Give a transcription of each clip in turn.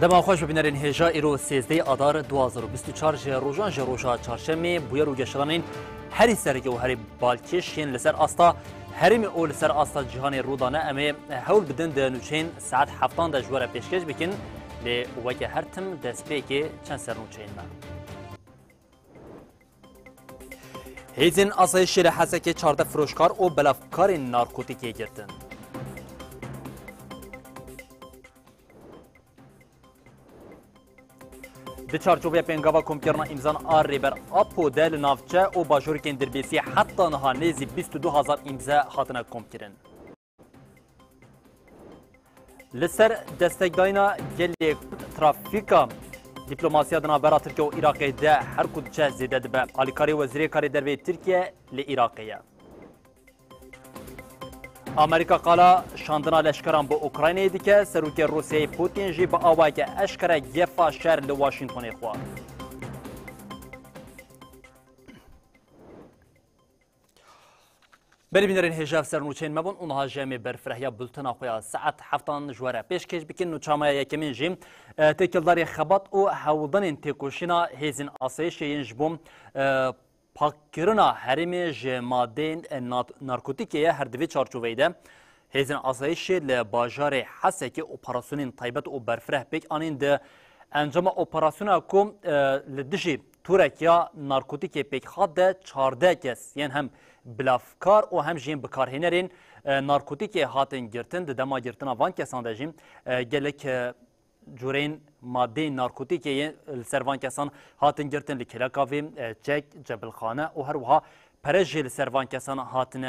دما خوش ببینرین هجا ایرو 13 آذار 2024 روزان روزا چهارشنبه بویر و گشترانین هری سرگی و هری بالکشین لسر آستا هریم او لسر آستا جهان رودانه اما هول بدن دنوچین ساعت 7 د جوره پیشکش بکن ل وجه هرتم دسپیکی چند سر نوچین ما هیزن آسایش حسک 14 فروشکار و بلافکار نارکوتیکی گرتن د چارچوبه پنگاوا کمکرنا امزان آر ریبر اپو دل نافچه و باجورکین دربیسی حتی نها نیزی 22,000 امزا خاطنه کمکرن. لسر دستک داینا گلی ترافیکا دیپلوماسیا دنا برا ترکیه و عراقی ده هر کدچه زیده دبه آلیکاری وزیری کاری دربی ترکیه لی عراقیه. امریکا قالا شاندنا لشکران با اوکراینی دیگه سروک روسیه پوتین جی با آواز اشکره گفا شهر ل واشنگتن خواه. بری بینرین هجاف سرنوچین مبون اونها جمع برفرهیا بلتن آخویا ساعت 7 جواره پیش کش بکن نوچامای یکمین جیم تکلداری خبات و هودن تکوشینا هیزین آسایش ینجبوم پاکرنا هرمی جمادین نارکوتیکیه هر دوی چارچوبیده هیزن آسایش لباجار حسکی اپراسیون طیبت و برفره بیک آنین ده انجام اپراسیون کم لدشی تورکیا نارکوتیکی بیک خاد ده 14 کس یعنی هم بلافکار و هم جیم بکارهنرین نارکوتیکی هاتن گرتن ده دما گرتن وان کسان ده جیم گلک جورین ماده نارکوتیکی سروان کسان هاتن گرتن لکلاکاوی چک جبلخانه و هر وها پرجل سروان کسان هاتن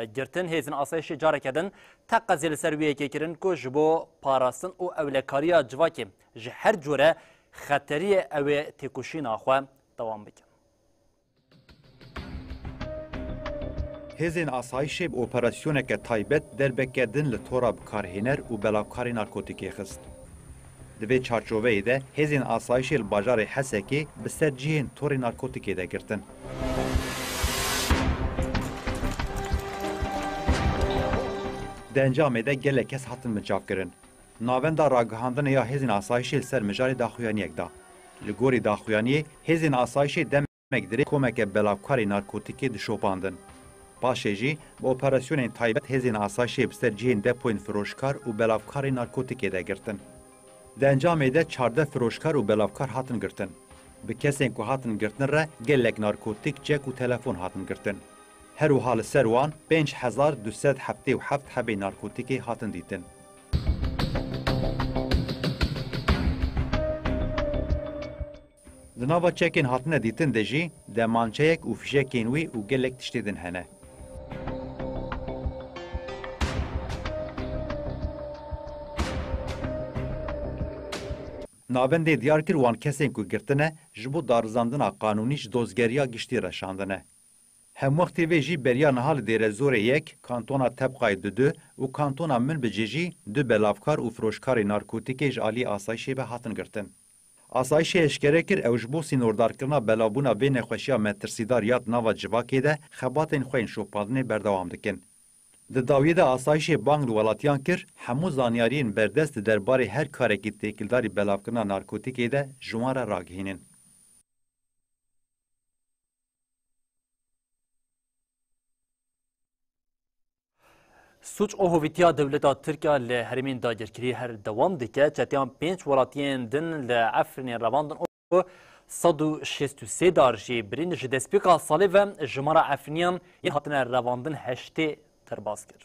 گرتن هیزن آسایش جاره کردن تقزیل سرویه که کرن که جبو پاراستن و اولکاریا جواکی هر جوره خطری او تکوشین آخواه دوام بکن. هزین آسایش اپراسیون که تایبت در بکردن لطورا بکارهنر و بلاکاری نارکوتیکی خست. دوی چارچوبه ده هزین آسایش الباجار حسکی بسر جیهن طور نارکوتیکی ده گرتن. ده انجام ده گله کس حتن مجاب کرن. ناوند راگهاندن یا هزین آسایش سر مجار داخویانی یک ده. لگوری داخویانی هزین آسایش ده مقدری کمک بلاکاری نارکوتیکی ده شوپاندن. باشه جی با اپراسیون تایبت هزین آسایش بسر جیهن ده پوین فروشکار و بلاکاری نارکوتیکی ده گرتن. ده انجام ده 14 فروشکار و بلافکار هاتن گرتن. به کسی که هاتن گرتن را گلک نارکوتیک جک و تلفن هاتن گرتن. هر و حال سروان 5277 حبه نارکوتیکی هاتن دیتن. دناوا چکین هاتن دیتن دجی ده مانچهک و فشکینوی و گلک تشتیدن هنه. ناوندی دیار کر وان کسین کو گرتنه جبو دارزاندنا قانونی دزگریا گشتی رشاندنه. هم وقتی ویجی بریا نهال دیره زور یک کانتونا تبقای دو و کانتونا من بجیجی دو بلافکار و فروشکار نارکوتیکی جالی آسایشی به هاتن گرتن. آسایشی اشکره کر اوجبو سینوردار کرنا بلابونا بین خوشیا مترسیدار یاد ناوا جواکی ده خباتین خوین شوپادنی بردوام دکن. د داوید آسایش بانک ولاتیان کر همو زانیارین بردست درباره هر کارکی تکیلداری بلافکنا نارکوتیکی ده جوار راگهینن. سوچ او هویتیا دولتا ترکیه لهرمین داگرکری هر دوام دکه چتیان 5 ولاتیان دن لعفرین رواندن او 163 دارجی برینج دسپیکا سالی و جمارا عفرینیان این هاتن رواندن هشته ترباز کرد.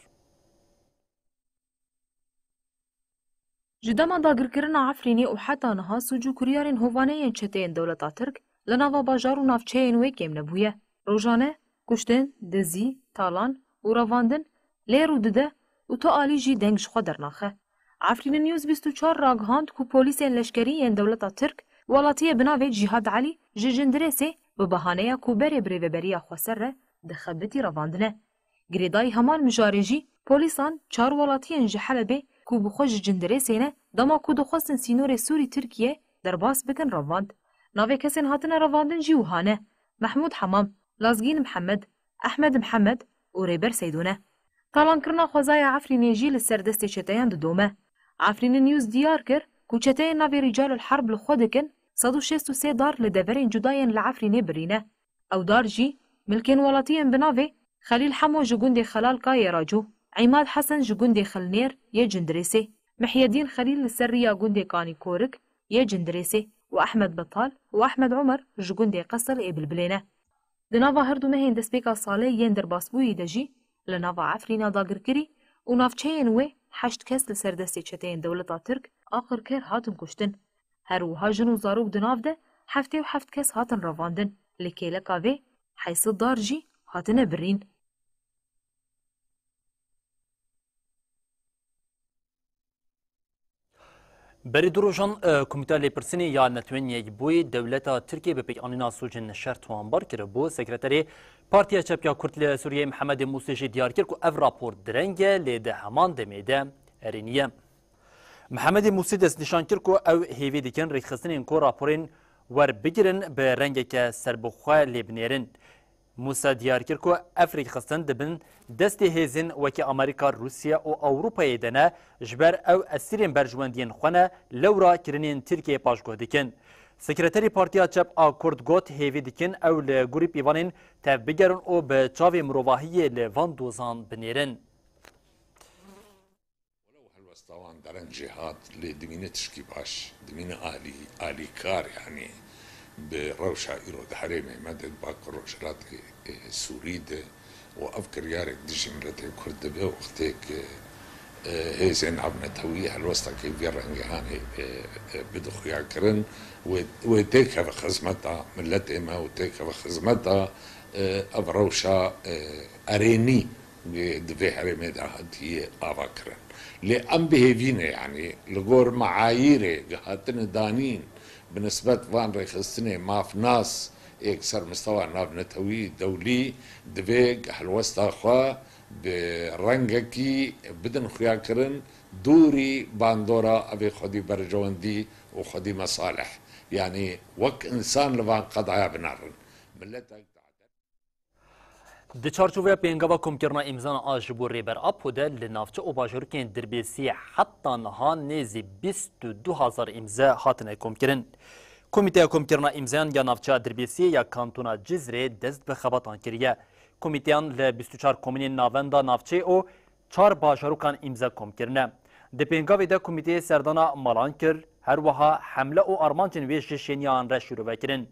جداما داگرکرنا عفرینی و حتی نها سوجو کریارین هوانه چتین دولتا ترک لناوا باجار و نافچه وی کم نبویه. روزانه کشتن، دزی، تالان و رواندن لیر و دده و تو آلی جی دنگش خود درناخه. عفرین نیوز 24 راگهاند که پولیس لشکری این دولتا ترک ولاتیه بناوی جهاد علی جندرسی به بهانه کوبر بریوبریا خسر دخبتی رواندنه. گریدای همان مجارجی پولیسان 4 ولاتیان جحلبه کو بخوش جندرسینه دما کو دخواستن سینور سوری ترکیه در باس بکن رواند. ناوی کسین هاتن رواندن جیوهانه محمود حمام، لازگین محمد، احمد محمد و ریبر سیدونه. طالان کرنا خوزای عفرین جیل سردست چتیان دومه. عفرین نیوز دیار کر کوچته ناوی رجال الحرب لخودکن 163 دار لدورین جداین لعفرینه برینه او دار جی ملکین ولاتین بناوی خلیل حمو جگوند خلال کای راجو عماد حسن جگوند خلنیر یه جندرسي محي الدين خليل السرية جندي كاني كورك يا جندرسي وأحمد بطال وأحمد عمر جندي قصر إبل بلينة دنافا هردو مهين دسبيكا صالي يندر باسبوي دجي لنافا عفرينا داقر كري وناف تشين وي حشت كاس لسردستي تشتين دولة ترك آخر كير هاتن كشتن هرو هاجن وزاروك دناف ده حفتي وحفت كاس هاتن رافاندن لكيلا كافي حيث الدارجي هاتن برين بری دروژان کمیته لیپرسینی یا نتوین یک بوی دولت ترکیه به پیک آنینا سوجن شرط وانبار کرده بو سکرتری پارتیا چپیا کورتل سوریه محمد موسیجی دیار کرد که او راپور درنگه لیده همان دمیده ارینیه محمد موسی دست نشان کرد که او هیوی دیکن ریخستنین که راپورین ور بگیرن به رنگه که سربخواه لیبنیرن موسا دیار کرد که افریق خستن دبن دست هیزن وکی امریکا روسیا و اوروپای دنه جبر او اسیرین برجواندین خونه لورا کرنین ترکیه پاشگاه دیکن. سکرتری پارتیا چپ آکورد گوت هیوی دیکن او لگوریپ ایوانین تف بگرن او به چاوی مروواهی لوان دوزان بنیرن. طبعا درن جهات لدمينة تشكي باش دمينة آلي كار يعني بروشة إيرو دحريمي مدد باكر روشلات سوريدة وأفكر يارك ديشي ملتي كرد به وقتك هيزين عبنا تويه الوسطى كيف يرنجي هاني بدخ ياكرن وتيكا بخزمتها ملتي ما وتيكا بخزمتها أبروشة أريني دفي حريمي ده هي أفكرن لأم بهيفينا يعني لغور معاييري هاتن دانين بالنسبة فان ريخستني ما في ناس يكسر مستوى ناف نتوي دولي دفيق حلوستا خوا برنجكي بدن خياكرن دوري باندورا أبي خدي برجواندي وخدي مصالح يعني وك إنسان لفان قضايا بنارن ملتك د چارچوبه پنگاوا کمکرنا امزان آجبو ریبر اپ بوده لنافچه و باجورکین دربیسی حتی نها نیزی 22,000 امزا هاتنه کمکرن. کمیته کمکرنا امزان یا نافچه دربیسی یا کانتونا جزره دست به خباتان کریه. کمیتیان ل 24 کمونین ناوندا نافچه و 4 باجوروکان امزا کمکرنه. د پنگاوی ده کمیته سردانا مالان کر هر وها حمله و آرمانچن ویش شینیان را شروع وکرن.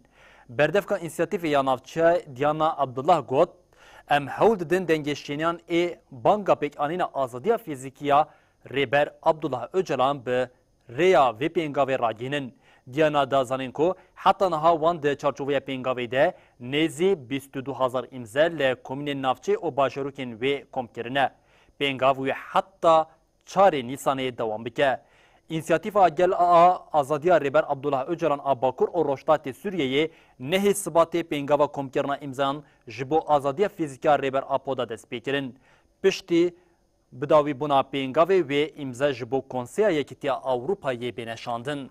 بردفکان انسیاتیف یا نافچه دیانا عبدالله گوت ام هول دن دنگشتینیان ای بانگا پیک آنینا آزادیا فیزیکیا ریبر عبدالله اوجلان به ریا وی پینگاوی راگینن. دیانا دازانین کو حتی نها وان ده چارچوبه پینگاوی ده نیزی 22,000 امزا لکومین نافچه و باجروکین وی کم کرنه. پینگاوی حتی 4 نیسانه دوام بکه. İnisiyatifa gel azadiya Reber Abdullah Öcalan Abakur o roştatê Sûriyeyê nehê sibatê pêngava komkirina imzan ji bo azadiya fîzîka Reber Apoda dest pêkirin. Piştî bidawî bûna pêngavê wê imza ji bo Konseya Yekîtiya Awropayê bêneşandin.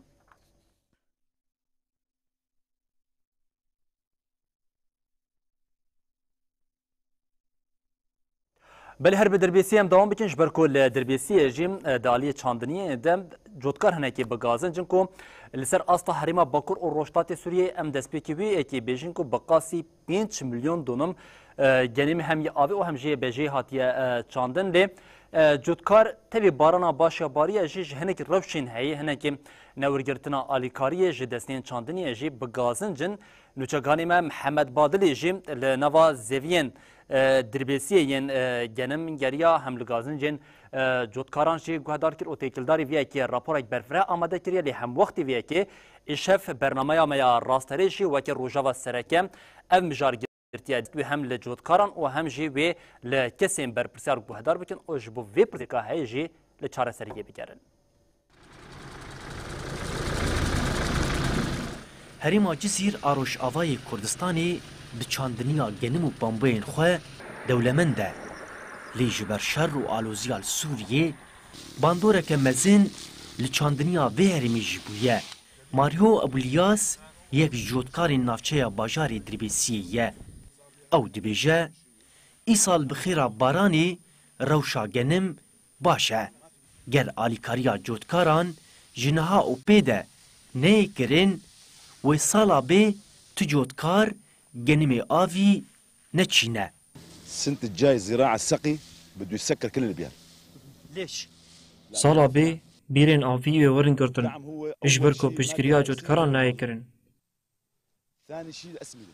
بله هر به دربیسی هم دوام بکنش برکل دربیسی جیم دالی چاندنی دم جودکار هنکی بگازن جنکو لسر استا حریما باکور و روشتات سوریه ام دسپیکیوی اکی بیجن کو بقاسی 5 میلیون دونم گنیم هم آوی و هم جه بجه هاتیه چاندن لی جودکار تبی بارانا باشا باریه جی هنک روشین هی هنک نورگرتنا آلیکاریه جی دستین چاندنی جی بگازن جن نوچگانی ما محمد بادلی جی لنوا زوین دربیسیه ین گنم گریا هم لگازن جن جودکاران جی گوهدار کر و تیکلداری ویا که راپورک برفره آماده کریه لی هم وقتی ویا که اشف برنامه میا راستریشی و که روژاوا سرکم او مجار ارتياد هم لجودكاران وهم جي وي لكسين بربرسيار بوهدار بكن او جبو في برتكا هاي جي لچاره سريه بكرن هريما جزير آروش آوای کردستانی بچاندنیا گنم و بامبین خواه دولمنده لی جبر شر و آلوزیال سوریه باندوره که مزین لچاندنیا وی هرمی جبویه ماریو ابولیاس یک جودکار نافچه باجاری دربیسیه او دبیجه ایسال بخیره بارانی روشا گنم باشه گر آلیکاریا جودکاران جنها و پیده نه کرن و سالا به تجودکار جنمی آوی نچینه. السنة الجاي زراعة السقي بده يسكر كل البيار. ليش؟ سالا بی بیرین آوی و ورن گرتن اجبر کو پشکریا جودکاران نای کرن. ثاني شيء الأسمدة.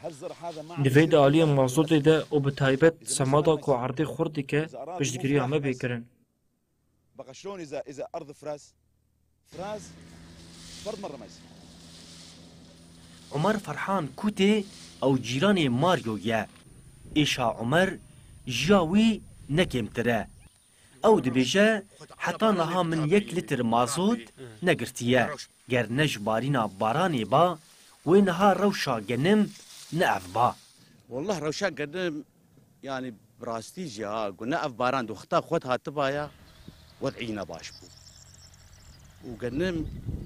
هالزرع هذا ما دوید عالی مازوت ده و به تایبت سمادا کو عرضی خوردی که پشکریا ما بیکرن. بقى شلون إذا أرض فراز فرد مرة ما يصير. عمر فرحان کوته او جیران ماریو یا ایشا عمر جاوی نکمتره او دبیجه حتی نها من 1 لیتر مازوت نگرتیه گر نج بارینا بارانی با و نها روشا گنم نعف با والله روشا قدم يعني براستي جا قلنا اف باران دو خطا خدها تبايا وضعينا باشبو وقدم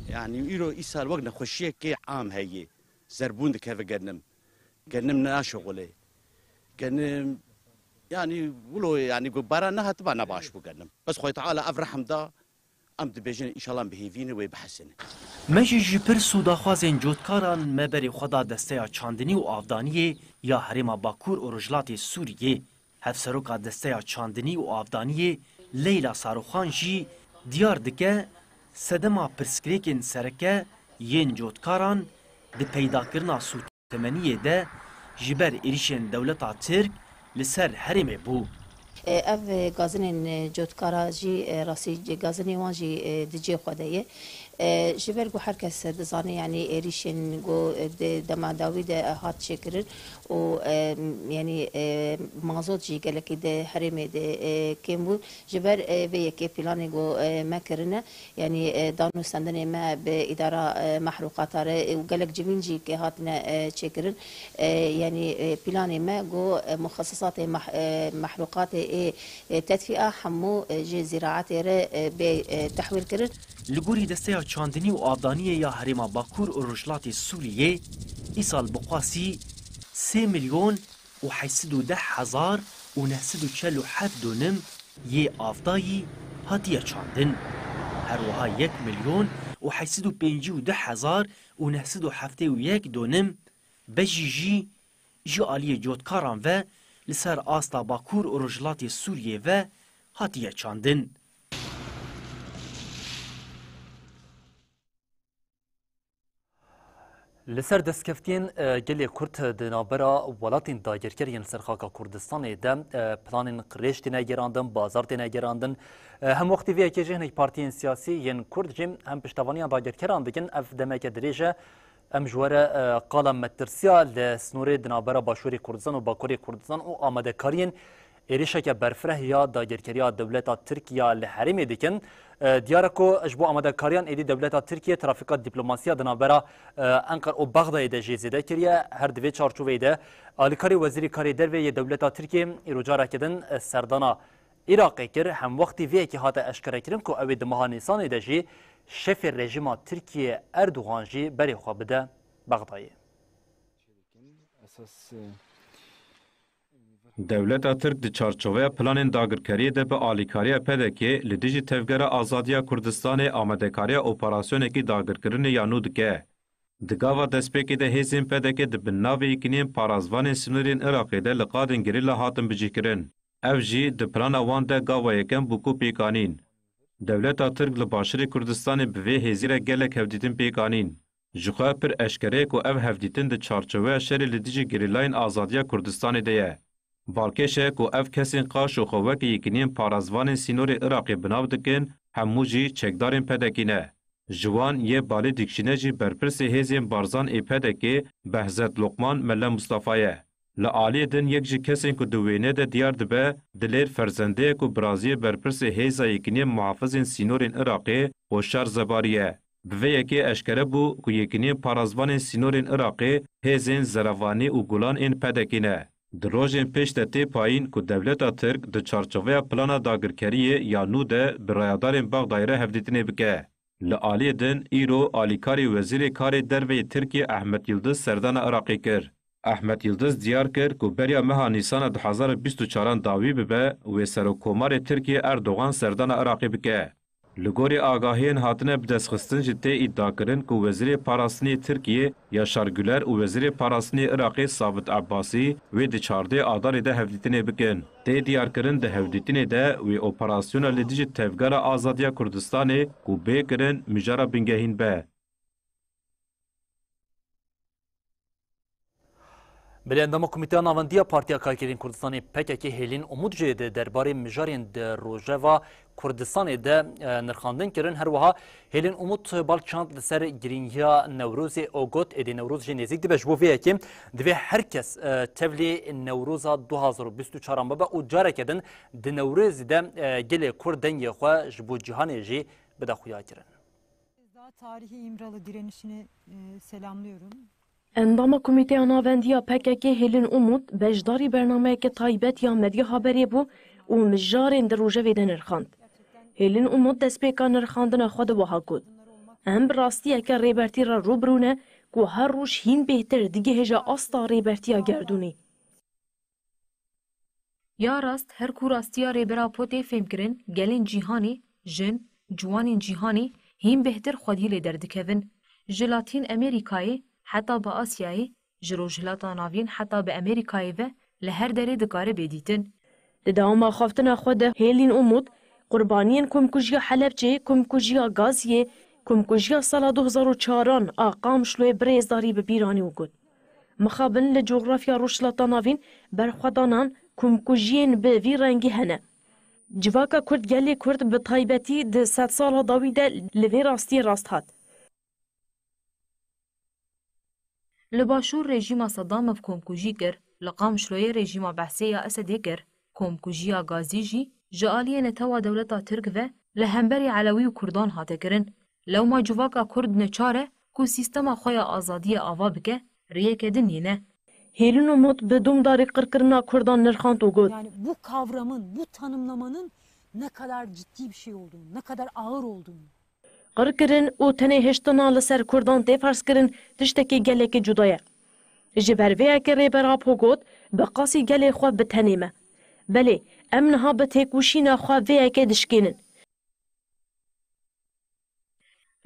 يعني يرو يسال وقنا خشيه كي عام هي زربون دك هذا قدم ناشغله قدم يعني ولو يعني بارانها تبعنا باشبو قدم بس خوي تعالى افرحم دا ام دبيجن ان شاء الله بهيفينه ويبحسن مجی جپر سوداخوازین جودکاران مبری خدا دسته چاندنی و آفدانی یا حریم باکور و رجلات سوریه هفسروکا دسته چاندنی و آفدانی لیلا ساروخان جی دیار دکه سدما پرسکریکن سرکه ین جودکاران دی پیدا کرنا سوتمنیه ده جبر ایریشن دولتا ترک لسر حریم بو. اف گازنین جودکارا جی راسی گازنی وان جی دیجی خدایه جبر گو هر کس دزانه یعنی ایریشن گو دما داوید هات شکرن و یعنی مازوت جی گلکی ده حریم ده کمبو جبر به یک پلان گو مکرنه یعنی دانو سندن ما به اداره محروقات و گلک جمین جی که هاتنا شکرن یعنی پلان ما گو مخصصات محروقات تدفئه حمو جی زراعت به تحویل کرد. لگوری دسته چاندنی و آبدانی یا حریم باکور و رجلات سوریه ای سال بقواسی 3 میلیون و 810,000 و 947 دونم یه آفدایی هاتیه چاندن. هر وها 1 میلیون و 852,000 و 971 دونم بجیجی جی آلی جودکاران و لسر آستا باکور و رجلات سوریه و هاتیه چاندن. لسر دستکفتین گلی کرد دنابرا ولاتین داگرکرین سرخاکا کردستان ده پلان قریش دینه گراندن بازار دینه گراندن هم وقتی وی که جهنک پارتیین سیاسی ین کرد جیم هم پشتوانیان داگرکران دکن اف دمک دریجه ام جواره قالم مترسیا لسنوری دنابرا باشوری کردستان و باکوری کردستان و آماده کارین ایریشه که برفره یا داگرکریا دولتا ترکیه لحرمی دکن دیارکو اجبو آماده کاریان ایدی دولتا ترکیه ترافیکات دیپلماسیا دنابرا انقر و بغداد ده جیزیده کریه هر دوی چارچوبه ده آلیکاری وزیری کاری دروی دولتا ترکیه ایروجا کدن سردانا عراقی کر هم وقتی وی که هات اشکره کرن که اوی دمها نیسان ده جی شف رژیم ترکیه اردوغان جی بری خواه بده بغدایه. دولتا ترک دی چارچوبه پلان داگرکاری ده به آلیکاری پدکی لدیجی تفگر آزادیا کردستان آمدکاری اپراسیون کی داگرکرین یانو دکه. دگاوا دسپیکی ده هیزین پدکی ده بناوی اکنیم پارازوان سنورین عراقی ده لقادن گریلا هاتن بجیکرین. او جی ده پلان وان ده گاوا یکم بکو پیکانین. دولتا ترک لباشری کردستان بوی هیزیر گلک هفدیتن پیکانین. جخوا پر اشکره کو او هفدیتن ده چارچوبه شری لدیجی گریلاین آزادیا کردستان ده بالکشه کو اف کسین قاش و خوک یکنیم پارازوان سینور عراقی بناو دکن همو جی چکدارین پدکینه. جوان یه بالی دکشینه جی برپرس هیزین بارزان ای پدکی بهزت لقمان مله مصطفیه. لعالی دن یک جی کسین کو دوینه ده دیار دبه دلیر فرزنده کو برازی برپرس هیزا یکنیم محافظین سینورین عراقی و شر زباریه. به یکی اشکره بو کو یکنیم پارازوان سینورین عراقی هیزین زروانی و گلان این پدکینه. دروژن پیش تی پایین که دولتا ترک د چارچوبه پلانا داگرکریه یا نو ده برایدارین باغ دایره هفدیتنه بکه. لعالی دن ایرو آلیکاری وزیر کاری دروی ترکیه احمد یلدز سردان عراقی کر. احمد یلدز دیار کر که بریا مها نیسان 2024 داوی ببه و سروکومار ترکیه اردوغان سردان عراقی بکه. Li agahiyên hatine bi destxistin ji tê îdiakirin ku Wezîrê Parastinê Tirkiye Yaşar Güler û Wezîrê Parastinê Iraqê Sabit Abbasî wê di çardê adarê de hevdîtinê bikin. Tê diyarkirin di hevdîtinê de wê operasyona li dijî Tevgera Azadiya Kurdistanê ku bê kirin mijara bingehîn be. Belendama Komîteya Navendiya Partiya Karkerên Kurdistanê PKK hêlin umûd jê de derbarê mijarên di Rojava Kurdistanê de nirxandin kirin. Her wiha hêlin umûd balçand li ser girîngiya Newrozê o got êdî Newroz jî nêzik dibe ji bo vê yekê divê herkes tevlê Newroza 2024 bibe û careke din di Newrozê de gelê Kurd dengê xwe ji bo cîhanê jî bide xuya kirin. Tarihi İmralı direnişini selamlıyorum. Endama Komîteya Navendiya PKK hêlin umûd beşdarî bernameyeke taybet ya medya haberê bû û mijarên di Rojavê de nirxand. Hêlin umûd destpêka nirxandina xwe de wiha got. Em bi rastiyeke rêbertî re rûbirûne ku her roj hîn bêhtir digihêja asta rêbertiya gerdûnê. Ya rast her ku rastiya rêbera potê fêmkirin gelên cîhanê, jin, ciwanên cîhanê hîn bêhtir xwedî lê derdikevin. Ji Latîn Amerîkayê heta bi Asyayê, ji rojhilata navîn heta bi Amerîkayê ve li her derê dikare bêdîtin. Di dawama xaftina xwe de hêlin umûd qurbaniyên komkujiya Helepçê, komkujiya Gaziyê, komkujiya sala 2004 a Qamişloyê birêzdarî bi bîranî û got. Mixabin li coğrafya rojhilata navîn berxwedanan komkujiyên bi vî rengî hene. Civaka Kurd gelê Kurd bi taybetî di sed sala dawî de li vê rastiyê rast hat. Li başûr rejîma Seddamev komkujî kir, li Qamişloyê rejîma Behsê ya Esedê kir, komkujiya Gazî jî ji aliyê netewa dewleta Tirk ve li hemberî Elewî û Kurdan hate kirin. Lewma civaka Kurd neçar e ku sîstema xwe ya azadiyê ava bike, rêyeke din hîne. Hêlin umûd bi dûmdarî qirkirina Kurdan nirxand û got. Yani bu kavramın, bu tanımlamanın ne kadar ciddi bir şey olduğunu, ne kadar ağır olduğunu. Qirkirin û tenê hiştina li ser Kurdan tê ferskirin tiştekî gelekî cuda ye. Ji ber vêyekê rêbera got bi qasî gelê xwe bi tenê me. Belê, em niha bi têkuşîna xwe vêyekê dişkênin.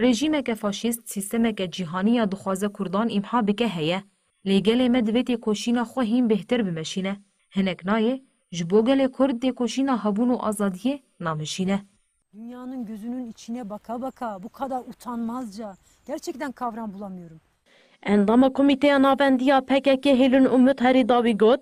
Rejîmeke faşîst sîstemeke cîhanî ya dixwaze Kurdan îmha bike heye. Lê gelê me divê têkoşîna xwe hîn bêhtir bimeşîne. Hinek nayê ji bo gelê Kurd têkoşîna hebûn û azadiyê nameşîne. Dünyanın gözünün içine baka baka bu kadar utanmazca gerçekten kavram bulamıyorum. Endama Komîteya Navendiya PKK hêlin umûd herî dawî got.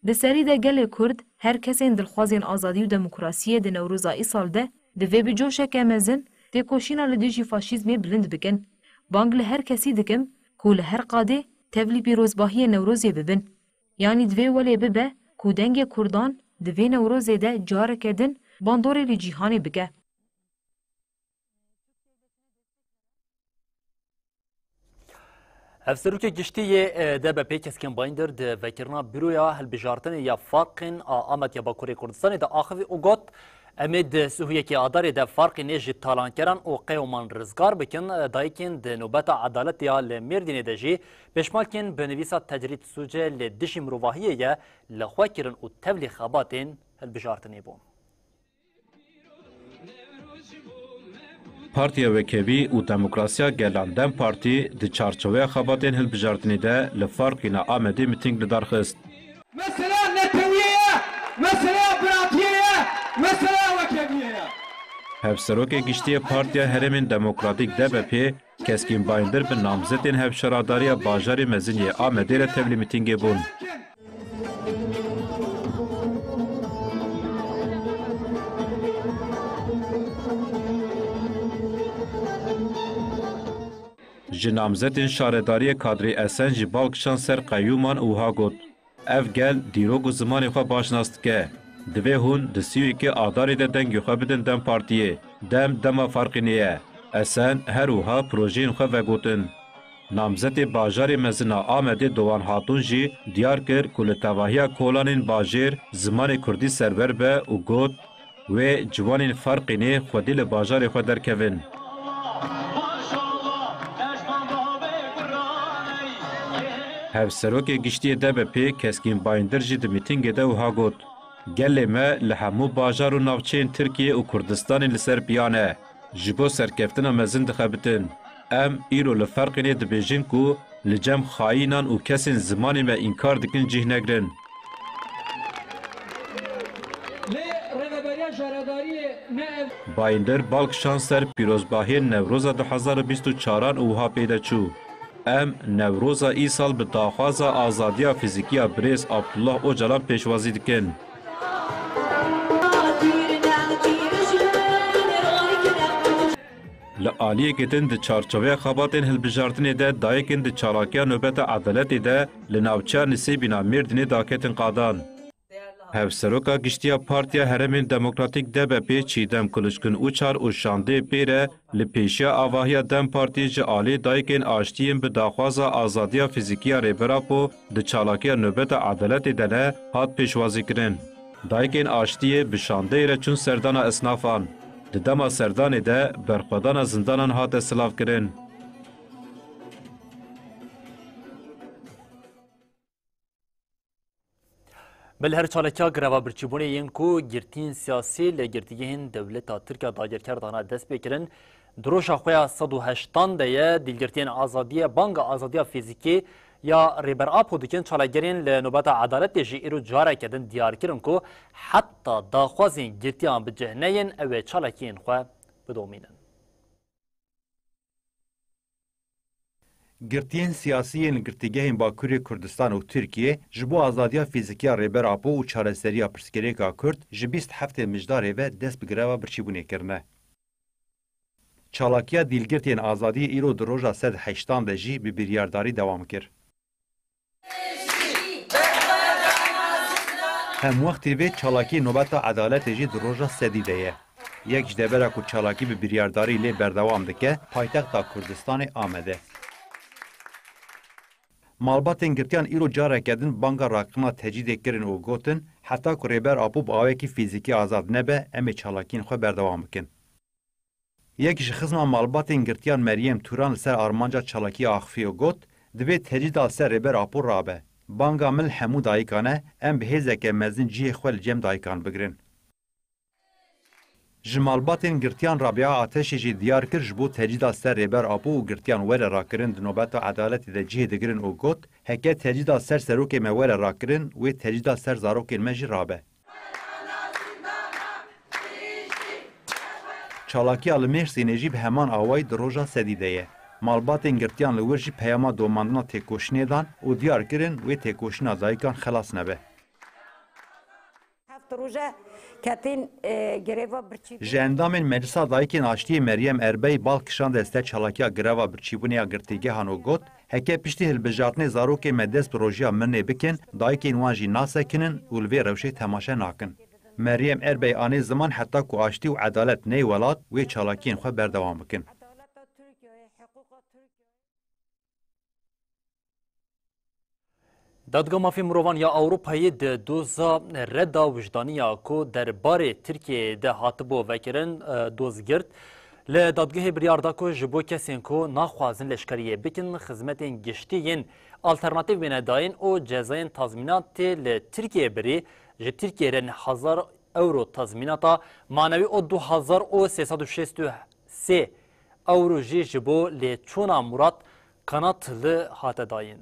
Di serî de gelê Kurd her kesên dilxwazên azadî û demokrasiyê di Newroza îsal de divê bi coşeke mezin têkoşîna li dijî faşîzmê bilind bikin. Bang li her kesî dikim ku li her qadê tevlî pîrozbahiyê Newrozê bibin. Yanî divê welê bibe ku dengê Kurdan di vê Newrozê de careke din bandorê li cîhanê bike. Hevserokê giştiyê DBP keskin bayındır di vekirina Büroya Hilbijartinê ya Farqên a Amedya Bakurê Kurdistanê de axivî û got em ê di Sûhiyekê adarê de farqê nê ji talankeran û qewman rizgar bikin dayikên di nobeta edaletê ya li Mêrdînê de jî pêşmakên bi nivîsa tecrîd sûce li dijî mirovahiyê ye li xwe kirin û tevlî xebatên hilbijartinê bûn. Partiya Wekevî û Demokrasiya Gelan Dem Partî di çarçoveya xebatên hilbijartinê de li Farqîna Amedê mîting li dar xist. Mesela Neteviye ye, mesela Biratiye ye, mesela Wekeviye ye. Hevserokê giştiyê Partiya Herêmên Demokratîk DBP keskin bayındır bi namzetên hevşaradariya bajarê meziniyê Amedê re tevlî mîtingê bûn. Ji namzetên şaredariyê kadrê Esen jî balkişan ser qeyûman û got. Ev gel dîrok û zimanê xwe başnas dike. Divê hûn di Sûyekê adarê de dengê xwe bidin Dem Partiyê. Dem dema Farqînê ye. Esen her wiha projeyên xwe vegotin. Namzetê bajarê mezina Amedê Dowan Hatun jî diyar kir ku li tevahiya kolanên bajêr zimanê Kurdî serber be û got wê ciwanên Farqînê xwedî li bajarê xwe derkevin. Hevserokê giştiyê DBP keskin bayındır jî di mîtingê de wiha got. gelê me li hemû bajar û navçeyên Tirkiye û Kurdistanê li ser piyane. Ji bo serkeftina mezin dixebitin. Em îro li ferqinê dibêjin ku li cem xayînan û kesên zimanê me înkar dikin cih negirin. Bayindir balk şan ser pîrozbahiyên Newroza 2024 û wiha pêde çû. Em Newroza îsal bi daxwaza azadiya fîzîkî ya Birêz Abdullah Öcalan pêşwazî dikin. Li aliyekê din di çarçoveya xebatên hilbijartinê de dayekên di çalakiya nöbeta edaletê de li navçeya Nisêbîna Mêrdînê daketin qadan. Hevseroka giştiya Partiya Herêmên Demokratîk DBP Çîdem Kılıçkın Uçar û Şandê Pêre li pêşiya avahiya Dem Partiyê ji alê dayekên aştiyên bi daxwaza azadiya fîzîkî ya Rêberapo di çalakiya nöbeta edaletê de ne hat pêşwazîkirin. Dayekên aştiyê bi Şandeyê re çûn serdana esnafan. Di dema serdanê de berxwedana zindanan hate silavkirin. Belher çalekya greva birçîbûnê yên ku girtiyên siyasî li girtiyên dewleta Tirkiya dagirker dana dest pê kirin, di roja xwe ya 180 de ye dîlgirtiyên azadiya banga azadiya fîzîkî ya Rêberapo dikin çalagerên li nobeta edaletê jî îro careke din diyar kirin ku heta daxwazên girtiyan bi cihneyên ew ê çalekiyên xwe bidomînin. Girtiyên siyasiyên li girtîgehên Bakurê Kurdistan û Tirkiye ji bo azadiya fîzîkî ya Rêberapo û çareseriya pirsgirêka Kurd ji 20 heftê mijdarê ve dest bi greva birçîbûnê kirine. Çalakiya dîlgirtên azadiyê îro di roja 180 de jî bi biryardarî dewam kir. Hem wextê vê çalakî nobeta edaletê jî di roja sedî de ye. Yek ji devera ku çalakî bi biryardarî lê berdewam dike, paytexta Kurdistanê Amedê. Malbatên girtiyan îro careke din banga raqîna tecîdê kirin û gotin, heta ku Rêberapo bi awekî fîzîkî azad nebe, em ê çalakiyên xwe berdewam bikin. Yek ji xizma malbatên girtiyan Meryem Turan li ser armanca çalakiya Axfî got, divê tecîda ser Rêberapo rabe. Banga mil hemû dayikan e, em bi hêzeke mezin cihê xwe li cem dayikan bigirin. Ji malbatên girtiyan Rabia Ateşê jî diyar kir ji bo tecîda ser Rêberapo û girtiyan were rakirin di nobeta edaletê de cihê digirin û got, heke tecîda ser serokê me were rakirin, wê tecîda ser zarokên me jî rabe. Çalakiya li Mêrsînê jî bi heman awayî di roja sedî de ye. Malbatên girtiyan li wir jî peyama domandina têkoşinê dan û diyar kirin wê têkoşina dayikan xelas nebe. Ji endamên Meclisa Dayikên Aştiyê Meryem Erbey balkişan deste çalakiya greva birçîbûnê ya girtîgehan û got, heke piştî hilbijartinê zarokê me dest bi rojiya mirinê bikin, dayikên wan jî nasekinin û li vê rewşê temaşe nakin. Meryem Erbey anê ziman heta ku aştî û edalet ney welat, wê çalakiyên xwe berdewam bikin. Dadga mafê mirovan ya Ewropayê di doza reda wijdaniya ku derbarê Tirkiyeyê de hatibo vekirin dozgirt li dadgehê biryar da ku ji bo kesên ku naxwazin leşkeriyê bikin xizmetên giştî alternatîv wêne dayîn û cezayên tazmînatê li Tirkiyeyê birî ji Tirkiye re 1000 euro tazmînata manewî û 2363 euro jî ji bo lêçûna Murat Kanat li hate dayîn.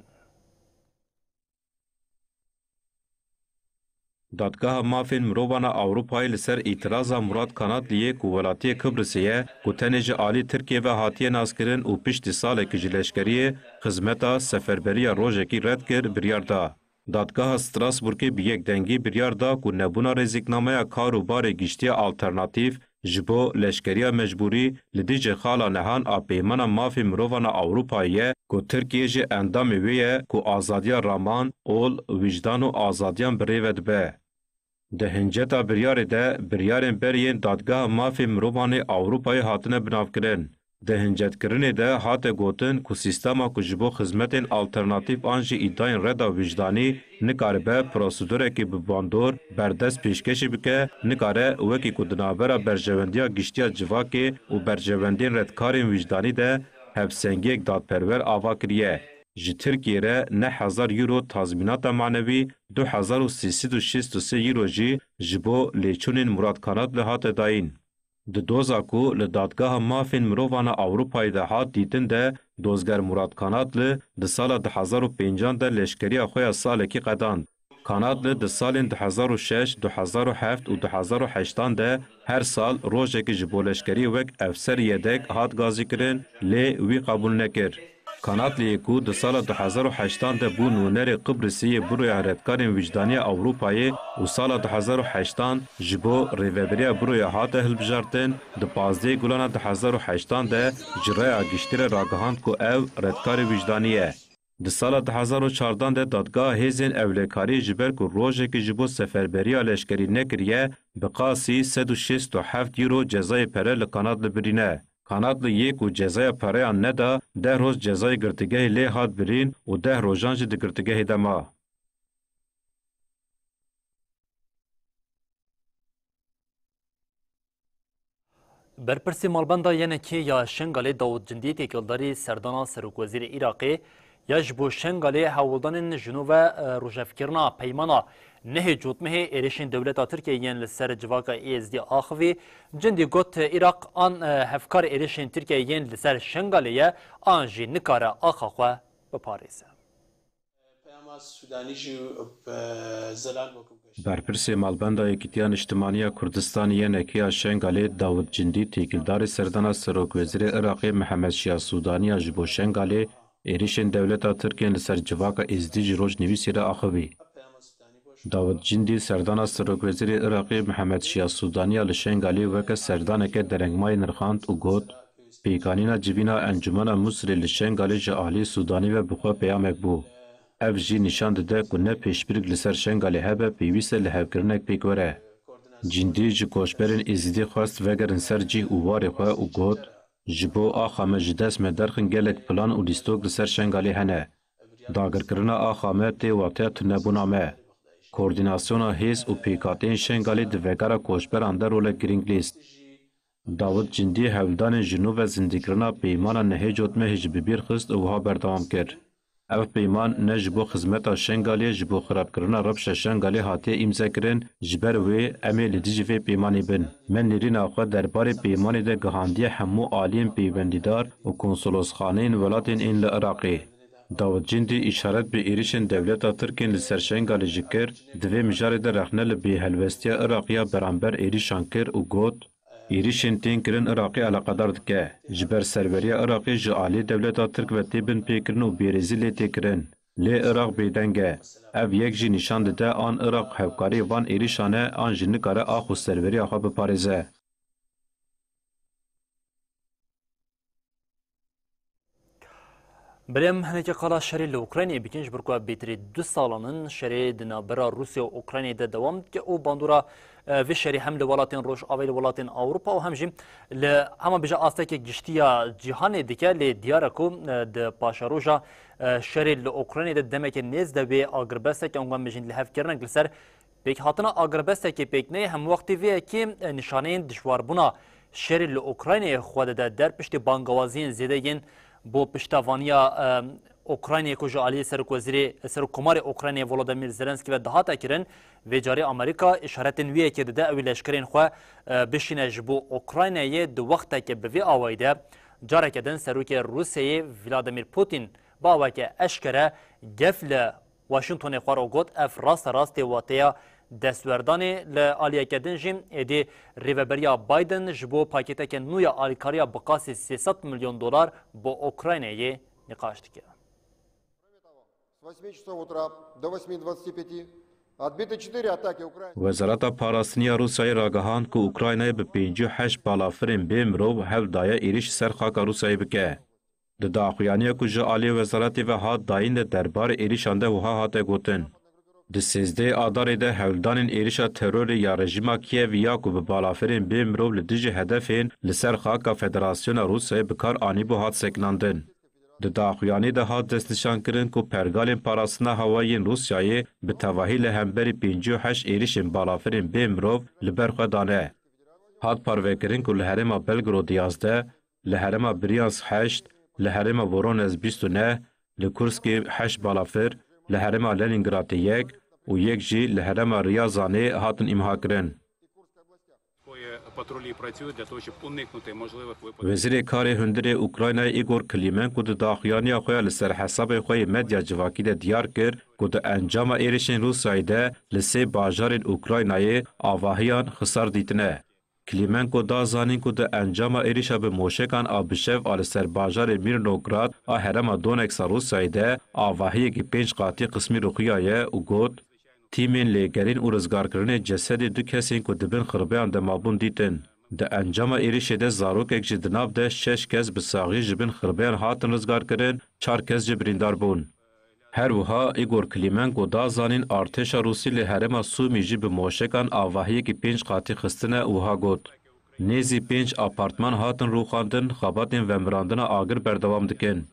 Dadgeha mafên mirovana Ewropayê li ser îtiraza Murat Kanatliyê ku welatiyê Kıbrısê ye ku tenê ji alî Tirkiye ve hatiye nazkirin û piştî salekî ji leşkeriyê xizmeta seferberiya rojekî red kir biryar da. Dadgeha Strasburgê bi yek dengî biryar da ku nebûna rêzîknameya kar û barê giştiya alternatîv ji bo leşkeriya mecbûrî li dijî xala nehan a peymana mafê mirovana Ewropayê ye ku Tirkiye ji endamê wê ye ku azadiya raman, ol, wîcdan û azadiyan bi rê ve dibe. Di hinceta biryarê de biryarên beriyên dadgeha mafê mirovanê Ewropayê hatine binavkirin. Di hincetkirinê de hate gotin ku sîstema ku ji bo xizmetên alternatîv an jî îdayên reda wîcdanî nikaribe prosedûrekî bi bandor berdest pêşkêşî bike, nikare wekî ku di navbera berjewendiya giştiya civakê û berjewendiyên redkarên wîcdanî de hevsengiyek dadperwer ava kiriye. ji Tirkiye re 9,000 euro tazminata manevi 2,363 euro jî ji bo lêçûnên muradkanat li hate dayîn. Di doza ku li dadgeha mafên mirovana Ewropayê de hat dîtin de dozger muradkanat di sala 2005 de leşkeriya xwe ya salekî qedand. Kanat di salên 2006, 2007 û 2008 de her sal rojekî ji bo leşkerî wek efser yedek hat gazîkirin lê wî qebûl nekir. Kanatliyê ku di sala 2008 de bû nûnerê Qibrîsî Büroya Redkarên Vicdanî Ewropayê û sala 2008 ji bo rêveberiya Büroya hate hilbijartin, di 15 gulana 2008 de ji rêya giştî re ragihand ku ew redkarê vicdanî ye. Di sala 2014 de dadgeha hêzên evlêkarî ji ber ku rojekî ji bo seferberiya leşkerî nekiriye, bi qasî 167 euro cezayê pere li Kanat libirîne. Kanat li yek û cezaya pereyan neda, 10 roj cezayê girtîgehê lê hat birîn û 10 rojan jî di girtîgehê de ma. Berpirsê malbenda yenekê ya Şengalê Dawud Cindî têkildarî serdana Serokvezîrê Iraqê ya ji bo Şengalê hewildanên jinû ve rojevkirina peymana nehê cotmehê êrişên dewleta Tirkiyeyê yên li ser civaka êzdî axivî, Cindî got Iraq an hevkar êrişên Tirkiyeyê yên li ser Şengalê ye an jî nikare axa xwe biparêze. Berpirsê malbenda Yekîtiya Niştimaniya Kurdistanê yenekê ya Şengalê Dawud Cindî têkildarî serdana Serokvezîrê Iraqê Mihemed Şiya Sûdaniya ji bo Şengalê êrişên dewleta Tirkiyeyên li ser civaka êzdî ji rojnivîsê re axivî. Dawud Cindî serdana Serokvezîrê Iraqê Mihemed Şiya Sûdaniya li Şengalê weke serdaneke derengmayê nirxand û got pêkanîna civîna Encumena Musrê li Şengalê ji aliyê Sûdanî ve bi xwe peyamek bû. Ev jî nîşan dide ku ne pêşbirîk li ser Şengalê hebe pêwîst e li hevkirinek pêk were. Cindî ji koçberên êzîdî xwest vegerin ser cih û warê xwe û got ji bo axa me ji dest me derxin gelek plan û lîstok li ser Şengalê hene. Dagirkirina axa me tê wateya tunebûna me. Koordînasyona hêz û pêkhatiyên Şengalê di vegera koçberan de rolek girîng lîst. Dawud Cindî hewldanên jinû ve zindîkirina peymana nehê cotmehê ji bibîr xist û wiha berdewam kir. Ev peyman ne ji bo xizmeta Şengalê ji bo xirabkirina rewşa Şengalê hatiye îmzekirin, ji ber wê em ê li dijî vê peymanê bin. Me nêrîna xwe derbarê peymanê de gihandiye hemû aliyên peywendîdar û konsolosxaneyên welatên ên li Iraqê. Dawud Cindî îşaret bi êrişên dewleta Tirkiyeyên li ser Şengalê jî kir, di vê mijarê de rexne li bêhelwestiya Iraqiya beramber êrîşan kir û got êrişên tên kirin Iraqê eleqedar dike. Ji ber serveriya Iraqê ji aliyê dewleta Tirk ve têbin pêkirin û bêrêzî lê têkirin. Lê Iraq bêdeng e. Ev yek jî nîşan dide an Iraq hevkarî van êrîşan e an jî nikare ax û serveriya xwe biparêze. Berem heneke qala şerê li Ukraynayê bikin ji ber ku bêtirî 2 salanın şerê di navbera Rusya û Ukraynayê de dewam dike û bandora vê şerê hem li welatên Rojavayê li welatên Ewropa û hem jî li hema bêje astekê giştiya cîhanê dike lê diyar e ku di paşaroja şerê li Ukraynayê de demeke nêz de vê agirbestek wan bijîn li hevkirinek li ser pêkhatina agirbestekê pêkneyê hem wextê vê yekê nîşaneyên dijwarbûna şerê li Ukraynayê xwe de derpiştî bangewaziyên zêde yên bo piştavaniya Ukraynayê ku ji aliyê Serokkomarê Ukraynayê Volodymyr Zelenskî ve dihata kirin vê carî Amerîka îşaretên wî yekê dide ew ê leşkerên xwe bişîne ji bo Ukraynayê di wextekê bi vê awayî de careke din Serokê Rûsyayê Vladimir Putin bi awayeke eşkere gef li Washingtonê xwar û got ev rasta rastê wateya destwerdanê li aliyeke din jî êdî rêveberiya Biden ji bo pakêtekê nû ya alîkariya bi qasî 300 milyon dolar bo Ukraynayê nîqaş dike. Wezareta Parastiniya Rûsyayê ragihand ku Ukraynayê bi 58 balafirên bê mirov hev daye êrîş ser xaka Rûsyayê bike. Di daxuyaniya ku ji aliyê wezaretê ve hat dayîn de derbarê êrîşan de wiha hate gotin. Di 13 adarê de hewldanên êrişa terorê ya rejima Kiyevî ya ku bi balafirên bê mirov li dijî hedefên li ser xaka Federasyona Rûsyayê bi kar anîbû hat sekinandin. Di daxuyanî de hat destnîşankirin ku pergalên parastina hewayên Rûsyayê bi tevahî li hemberî 58 êrişên balafirên bê mirov li ber xwe dane. Hat parvekirin ku li herêma Belgrod 11, li herêma Bryansk 8, li herêma Voronezh 29, لکورسکی 8 بالافر لهرما لنینگراد 1 و 1 جی لهرما ریاضانه هاتن امها کرن. وزیر کاری هندری اوکراینای ایگور کلیمنکو د داخویانیا خویا لسر حساب خوی مدیا جواکی ده دیار کر که د انجام ایرشن روسیای ده لسه باجار اوکراینای آواهیان خسار دیتنه. کلیمنکو دا زانین که د انجام ایرشا به موشکان آبشف آل سر باجار میرنوگراد آهرما دونکسا روسیای ده آواهی که 5 قاطی قسمی رخیایه و گود تیمین لیگرین و رزگارکرین جسد دو کسین که دبن خربیان ده مابون دیتن. ده انجام ایریش ده زاروک اک جدناب ده 6 کس بساغی جبن خربیان هاتن رزگارکرین 4 کس جبریندار بون. هر وها ایگور کلیمنکو دا زانین ارتشا روسی لحرما سومی جی به موشکان آواهی که 5 قاطی خستنه وها گود. نیزی 5 آپارتمان هاتن روخاندن خاباتین ومراندن آگر بردوام دکن.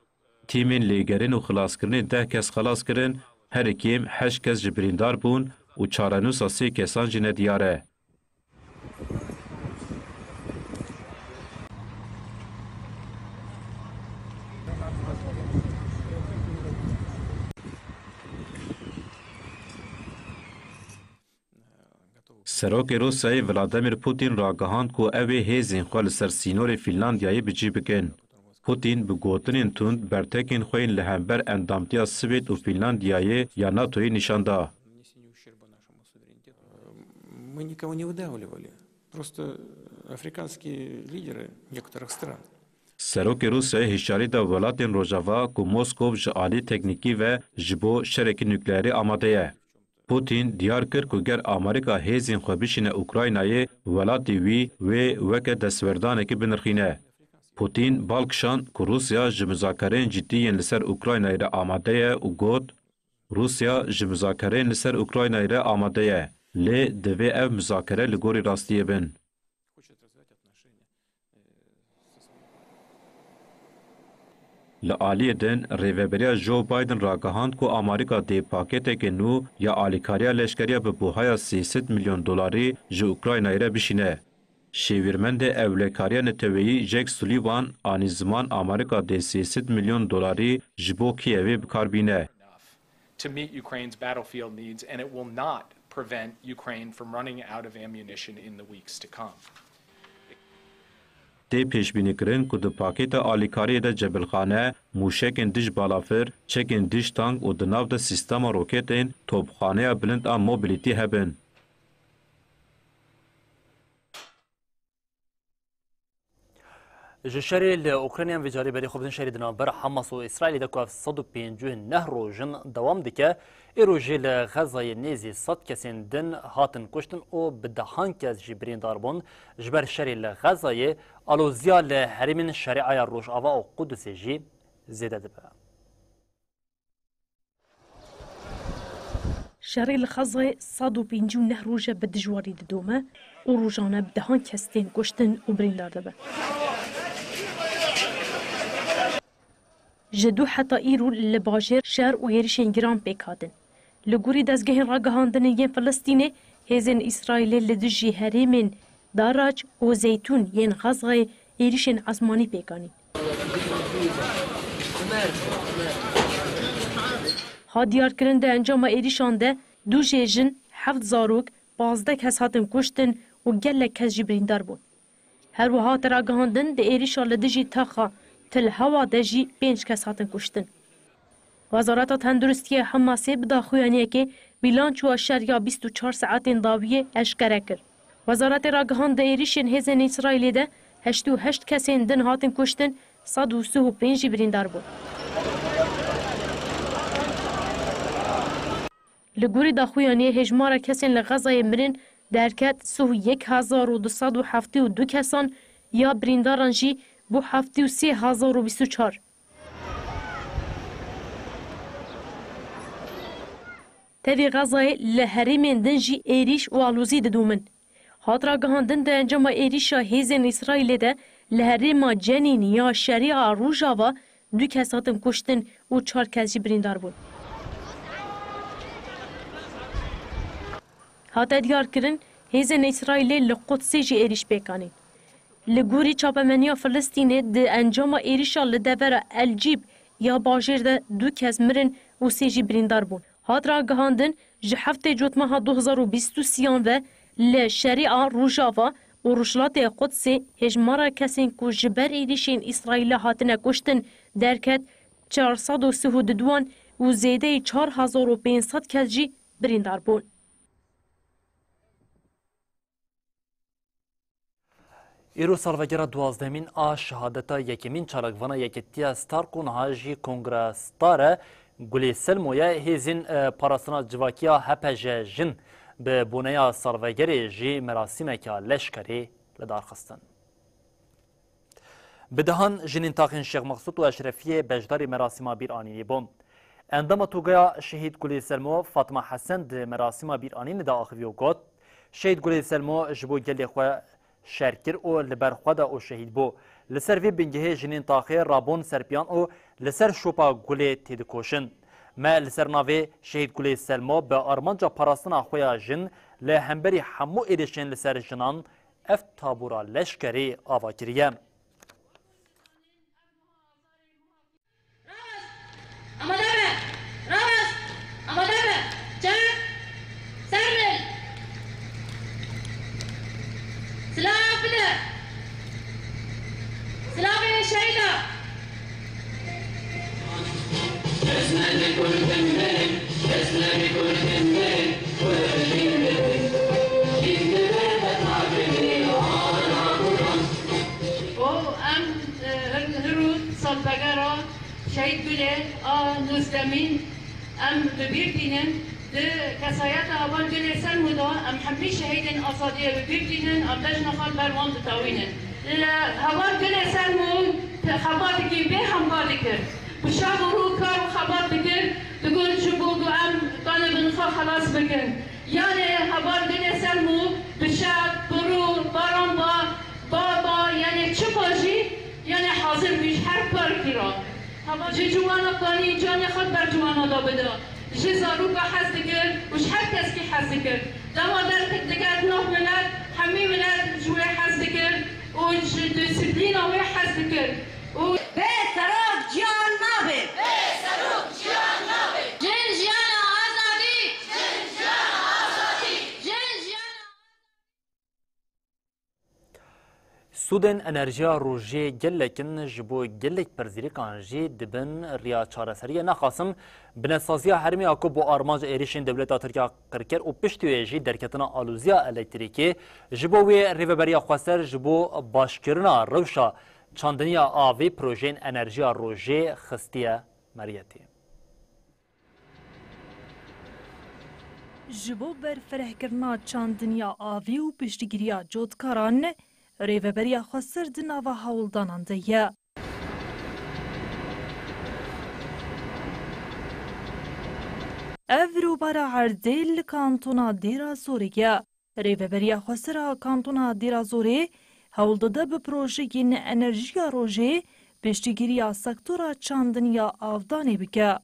تیمین لیگرین و خلاصکرین 10 کس خلاص کرن هر کیم 8 کس جبریندار بون و چارنوسا 3 کسان جنه دیاره. سروک روسیای ولادیمیر پوتین را گهاند که اوی هیزین خوال سر سینور فینلاندیایی بجی بکن. پوتین به گوتنین تند برتکین خوین لهمبر اندامتیا سوید و فینلاندیایی یا ناتوی نشان دا. Мы никого не выдавливали. Просто африканские лидеры некоторых стран. سروک روسیای هشاری دا ولاتین روژاوا که موسکو جعالی تکنیکی و جبو شرک نوکلیری آماده یه. پوتین دیار کرد که گر آمریکا هیزین خوابیشین اوکراینای ولاتی وی و وکه دستوردانه که بنرخینه. پوتین بالکشان که روسیا جمزاکرین جدیین لسر اوکراینای را آماده و گود روسیا جمزاکرین لسر اوکراینای را آماده لی دوی او مزاکره لگوری راستیه بین. لعالی دن ریوبریا جو بایدن را گهاند که آمریکا دی پاکت که نو یا آلیکاریا لشکریا به بوهای 300 میلیون دلاری جو اوکراینای را بشینه. شیویرمند اولکاریا نتویی جک سولیوان آنی زمان آمریکا دی 300 میلیون دلاری جبو کیوی بکار بینه. To meet Ukraine's battlefield needs, and it will not prevent Ukraine from running out of ammunition in the weeks to come. دی پیشبینی کرن که د پاکت آلیکاری د جبلخانه موشکن دیش بالافر چکن دیش تانک و دناو د سیستم روکتین توپخانه بلند آن موبیلیتی هبن. جشری لأوکراینیان ویجاری بری خوبن شری دنابر حماس و اسرائیل دکوف 150 روزن دوام دکه ایروژی لغزای نیزی 100 کسین دن هاتن کشتن و بدهان کس جبرین داربون جبر شری لغزای آلوزیا لحرمین شریعه روش آوا و قدس جی زیده دبه. شری لغزای 150 روزه بدجواری دومه و روزانه بدهان کسین کشتن و برین داربه. جدو حتی ایرو لباجر شهر و هیرشین گران پیکادن. لگوری دزگهین را گهاندن ین فلسطینه هزین اسرائیل لدجی هریمین داراج و زیتون ین غزغای هیرشین عزمانی پیکانی. ها دیار کرنده انجام ایریشان ده دو جیجن 7 زاروک 15 کس هاتن کشتن و گله کس جبریندار بود. هر و هات را گهاندن ده ایریشان لدجی تاخا تل هوا دجی 5 کس هاتن کشتن. وزارت تندرستی حماسی بداخویانیه که بیلانچو شریا 24 ساعتین داویه اشکره کرد. وزارت راگهان ده ایریشن هزین اسرائیلی ده 88 کسین دن هاتن کشتن 135 بریندار بود. لگوری داخویانیه هجمار کسین لغزای مرین درکت 1272 کسان یا برینداران جی بو 73,024. تاوی غزای لحرمین دنجی ایریش و آلوزی دومن. هات را گهاندن ده انجام ایریشا هیزن اسرائیل ده لحرم جنین یا شریع روژاوا 2 کس هاتن کشتن و 4 کس جی بریندار بود. هات ادیار کرن هیزن اسرائیل لقدسی جی ایریش بکانین. لگوری چاپمنیا فلسطینه ده انجام ایریشا لدور الجیب یا باجر ده 2 کس مرن و 3 جی بریندار بون. هات را گهاندن جه هفته جوتمها 2023 و ل شریعه روجاوا و روشلات قدس هجمارا کسین کو جبر ایریشین اسرائیل هاتنه کشتن درکت 432 و زیده 4500 کس جی بریندار بون. ایرو سالوگرا 12مین آ شهادتا یکمین چالکوانا یکتیا ستارکون هاجی کنگرستاره گلی سلمویا هیزین پاراستنا جواکیا هپجه جن به بونیا سالوگری جی مراسمکا لشکری لدار خستن. بدهان جنین تاخین شیخ مقصود و اشرفیه بجداری مراسم بیرانی بوم. اندام توگیا شهید گلی سلمو فاطمه حسن ده مراسم بیرانی ندا آخویو گوت شهید گلی سلمو جبو گلی خواه شرکر او لبر خدا او شهید بو لسر وی بنگه جنین تاخیر رابون سرپیان او لسر شوپا گلی تیدکوشن ما لسر ناوی شهید گلی سلمو به آرمانجا پاراستنا خویا جن لهمبری همو ایرشن لسر جنان اف تابورا لشکری آواکریه. شهید گله نوزدمین ام ببیردینن ده کسایت آبان گله سن مدا ام حمی شهیدن آزادیه ببیردینن ام دج نخال بروان دتاوینن هوار گله سن مون خبار دکی به همکار دکر بشاب رو کار و خبار دکر دگون شبو دو ام دانه بنخوا خلاص بکن یعنی هوار گله سن مون بشاب برو باران با یعنی چه باشی یعنی حاضر بیش هر کار کرا هوا جه جوانا قانی جان خود بر جوانا دا بدا جه زارو که حس دکر وش هر کس که حس دکر دما در تک دکر نوح ملد همی ملد جوه حس دکر و دسیپلین آوه حس دکر به سراغ جان نابه به سراغ جان نابه جن جان آزادی جن جان آزادی جن جان سودن انرژیا روژه گلکن جبو گلک پرزیریکان جی دبن ریا چارەسەریە ناخاسم بنەسازیya hermê ku bo armanca êrişên dewleta Tirkiya qirker û piştî jî derketina alûziya elektrîkê ji bo wê rêveberiya xweser ji bo başkirina rewşa çandiniya avê projeyên enerjiya rojê xistiye meriyetê. Ji bo berfirehkirina çandiniya avê û piştgiriya cotkaran rêveberiya xweser di nava hewldanan de ye. Ev rûbara Erdê li kantona Dêrazorê ye. Rêveberiya xwesera kantona Dêrazorê hewl dide bi projeyên enerjiya rojê piştgiriya sektora çandiniya avdanê bike.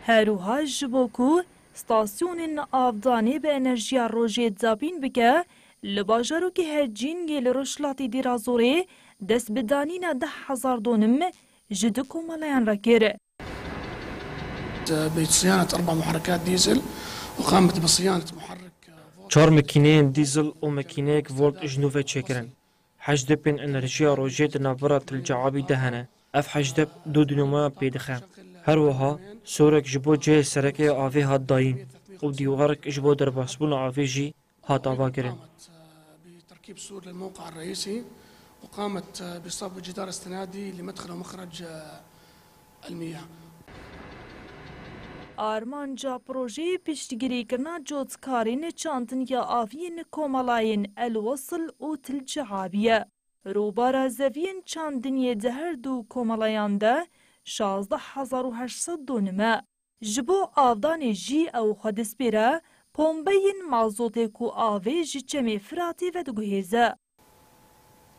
Herûha ji bo ku stasyonên avdanê bi enerjiya rojê zabîn bike, li bajarokê Hercîngê li Rojhilatê Dêrazorê dest bi danîna 10,000 donum ji du komalayan re kir. بصيانة 4 محركات ديزل وقامت بصيانة محرك 4 مكينين ديزل و مكينيك فولت جنوفة چكرن. حجدبين انرژیا روجه د نافرا تلجعابي دهنه. اف حجدب 2 دينامو بيدخه. هر وها سورك جبو جه سركي آوي هات داين و ديوغارك جبو در باسبون آوي جي هات آوا كرن. بتركيب سور للموقع الرئيسي وقامت بصب جدار استنادي لمدخل ومخرج المياه. Armanca proje piştgirîkirina cotkarên çandiniya aviyên komalayên Elwasl û Tilcihabî. Rûbara zeviyên çandiniyê di her du komalayan de 16,800 donum e. Ji bo avdanê jî ew xwe dest pêre pompeyên mazotê ku avê ji çemê Firatê vediguhêze.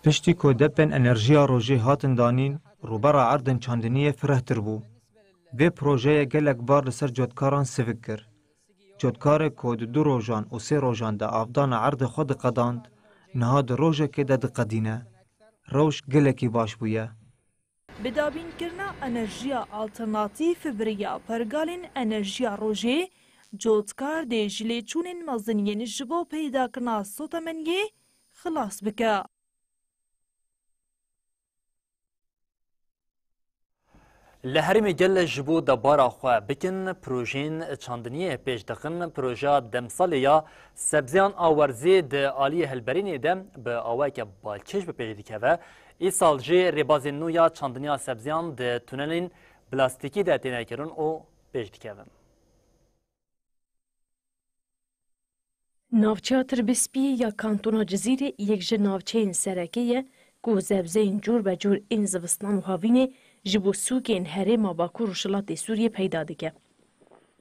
Piştî ku depên enerjiya rojê hatin danîn, rûbera erdên çandiniyê firehtir bû. Vê projeyê gelek bar li ser cotkaran sivik kir. Cotkarê ku di 2 rojan û 3 rojan de avdana erdê xwe diqedand, نها د روژێکê de diqedîne. Rewş gelekî baş bûye. Bidabînkirina enerjiya alternatîv biriya pergalên enerjiya rojê, cotkar dê ji lêçûnên meziniyên ji bo peydakirina sotemengê xilas bike. Li herêmê gel ji bo debara xwe bikin projeyên çandiniyê pêş dixin projeya demsalê ya sebzeyan awerzê di aliyê hilberînê de bi awayeke balkêş bi pêş dikeve. Îsal jê rêbazên nû ya çandiniya sebzeyan di tunelên plastikî de têne kirin û pêş dikevin. Navçeya Tirbispiyê ya Kantona Cizîrê yek ji navçeyên serekê ye ku zevzeyên cûr be cûr ên zivistan û havînê ji bo sûkên herêma Bakur û Şilatê Sûriyê peyda dike.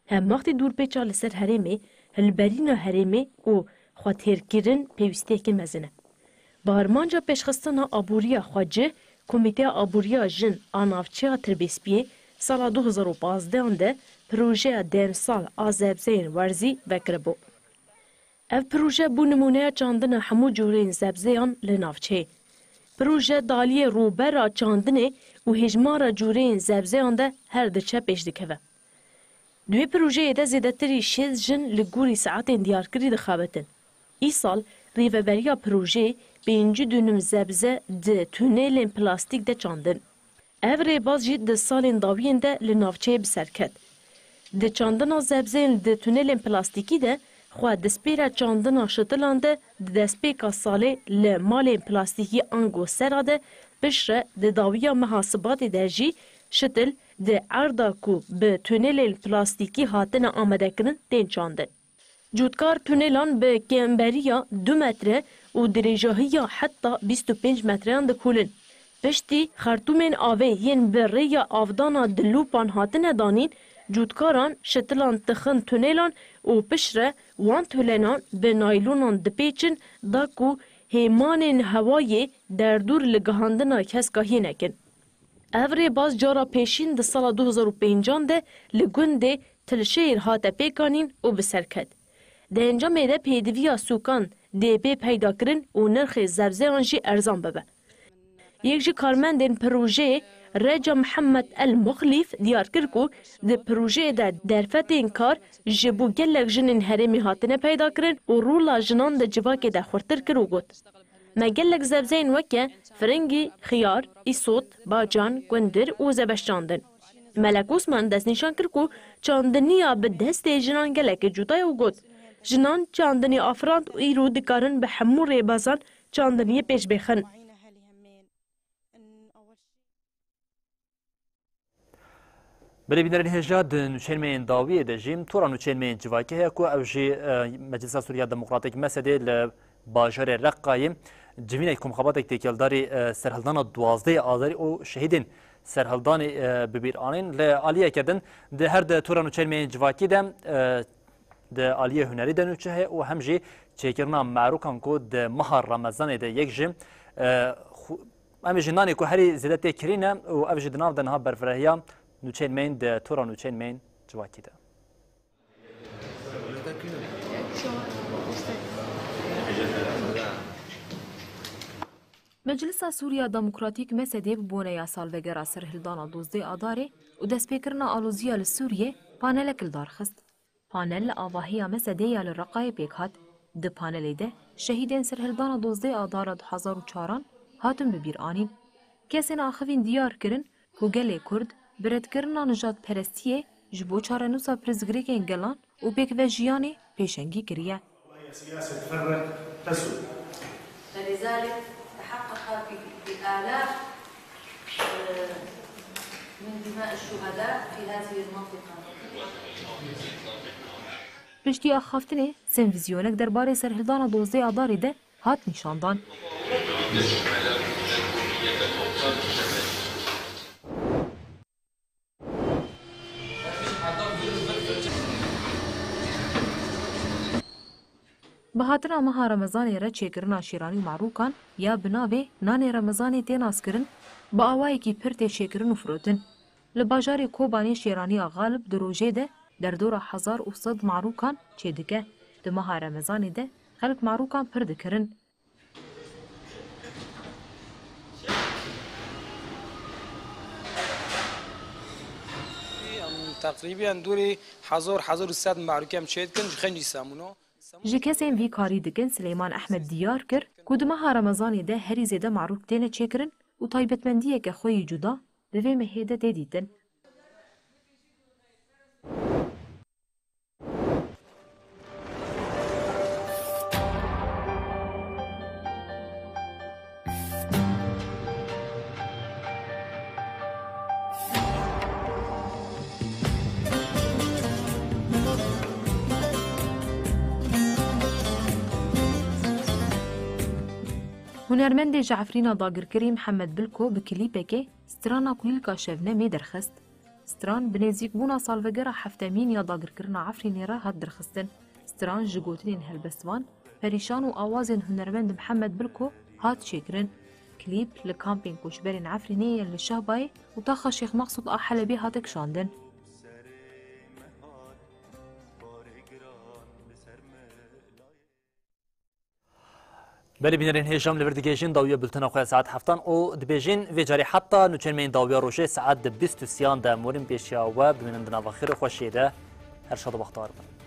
Hemvaxtê dûrpêça li ser herêmê, hilberîna herêmê û xwetêrkirin pêwîstiyekê mezin e. Bi armanca pêşxistina aboriya xwe cih, Komîteya Aboriya Jin a Navçeya Tirbispiyê sala 2015 de projeya demsal a zebzeyên werzî vekiribû. Ev proje bû nimûneya çandina hemû cûrên zebzeyan li navçeyê. Proje daliyê rûbera çandinê û hêjmara cûreyên zebzeyan de her diçe pêş dikeve. Duê projeyê de zêdetirî 6 jin li gorî saetên diyarkirî dixabitin. Îsal rêveberiya projeyê 5 dûnüm zebze di tunelên plastik de çandin. Ev rêbaz jî di salên dawiyên de li navçeyê bi ser ket. Di çandina zebzeyên di tunelên plastikî de xwe destpêra çandina şitilan de di destpêka salê li malên plastikî ango sera de pişre di dawiya mehasibatê de jî şitil di erda ku bi tunelên plastikî hatine amadekirin tên çandin. Cûtkar tunelan bi kêmberiya 2 metre û dirêjahiya heta 25 metreyan dikulin. Piştî xertûmên avê yên bi rêya avdana dilûpan hatine danîn, cûtkaran şitilan tixin tunelan û pişre wan tulenan bi naylonan dipêçin da ku hêmanên hewayê derdûr li gihandina keskahiyê nekin. Ev rêbaz cara pêşîn di sala 2005 de li gundê Tilşehîr hate pêkanîn û bi ser ket. Di encamê de pêdiviya sûkan dê pê peydakirin û nirxê zebzeyan jî erzan bibe. Yek ji karmendên projeyê Reca Mihemed El Muxlîf diyar kir ku di projeyê de derfetên kar ji bo gelek jinên herêmê hatine peydakirin û rûla jinan di civakê de xurtir kir û got. Me gelek zebzeyên weke firingî, xiyar, îsot, bacan, gundir û zebeş çandin. Melek Osman destnîşan kir ku çandiniya bi destê jinan gelekê cuda ye û got. Jinan çandinê afirand û îro dikarin bi hemû rêbazan çandiniyê pêş bêxin. Belêbînerên hêja di nûçeynemeyên dawiyê de jî tora nûçeynemeyên civakê heye ku ew jî Meclisa Sûriya Demokratîk Mesedê li bajarê Reqqayê civînek komxebatek têkildarî serhildana 12 Azarî û şehîdên serhildanê bibîranên li aliyeke din di her de tora nûçeynemeyên civakî de di aliyê hunerî de nûçe heye û hem jî çêkirina merokan ku di meha Remezanê de yek jî em jî nanê ku herî zêde tê kirîne û ev jî di nav de niha berfirehiya nûçeynemeyên de tora nûçeynemeyên civakî de. Meclisa Sûriya Demokratîk Mesedê bi boneya salvegera serhildana 12 Adarê û destpêkirina alûziya li Sûriyê panelek li darxist. Panel li avahiya Mesedê ya li Reqqayê pêk hat. Di panelê de şehîdên serhildana 12 Adara 2004 hatin bibîranîn. Kesên axivîn diyar kirin ku gelê Kurd bi redkirina nijadperestiyê ji bo çarenûsa pirzgirêkên gelan û pêkvejiyanê pêşengî kiriye. بآلاف من دماء الشهداء في هذه المنطقة. Piştî axaftinê senvizyonek derbarê serhildana 12 Adarê de hat nîşandan. Bi hatina meha Remezanê re çêkirina şîranî û merokan ya bi navê nanê Remezanê tê naskirin bi awayekî pir tê çêkirin û firotin. Li bajarê Kobanê şêraniya Galib di rojê de derdora 1900 merokan çê dike. Di meha Remezanê de xelk merokan pir dikirin. تقریبا دوری 1100 معرکه هم چید کن خنجی سامونو ji kesên vî karî dikin Silêman Ehmed diyar kir ku di meha Remezanê de herî zêde marûk têne çêkirin û taybetmendiyeke xwe yî cuda di vê mehê de tê dîtin. هنرمند جعفرین داگرکری محمد بلکو به کلیپکه سترانا کویلکا شونمه درخست. ستران بنزیک بونا سالوگر هفتمین یا داگرکرنا عفرینی را هات درخستن. ستران جگوترین هلبستوان پریشان و آوازین هنرمند محمد بلکو هات شکرن. کلیپ لکامپین کوشبرین عفرینی یل شهبای و تاخا شیخ مقصود حلبی هاتک شاندن. بله بینرین هیجام لبردگیجین داویه بلتنا خواه ساعت هفتان او دبیجین و جاری حتی نوچن من داویه روشه ساعت 23 دا مورین پیشیا و بمینندنا و خیر خوشیده هر شاد و بختار بند.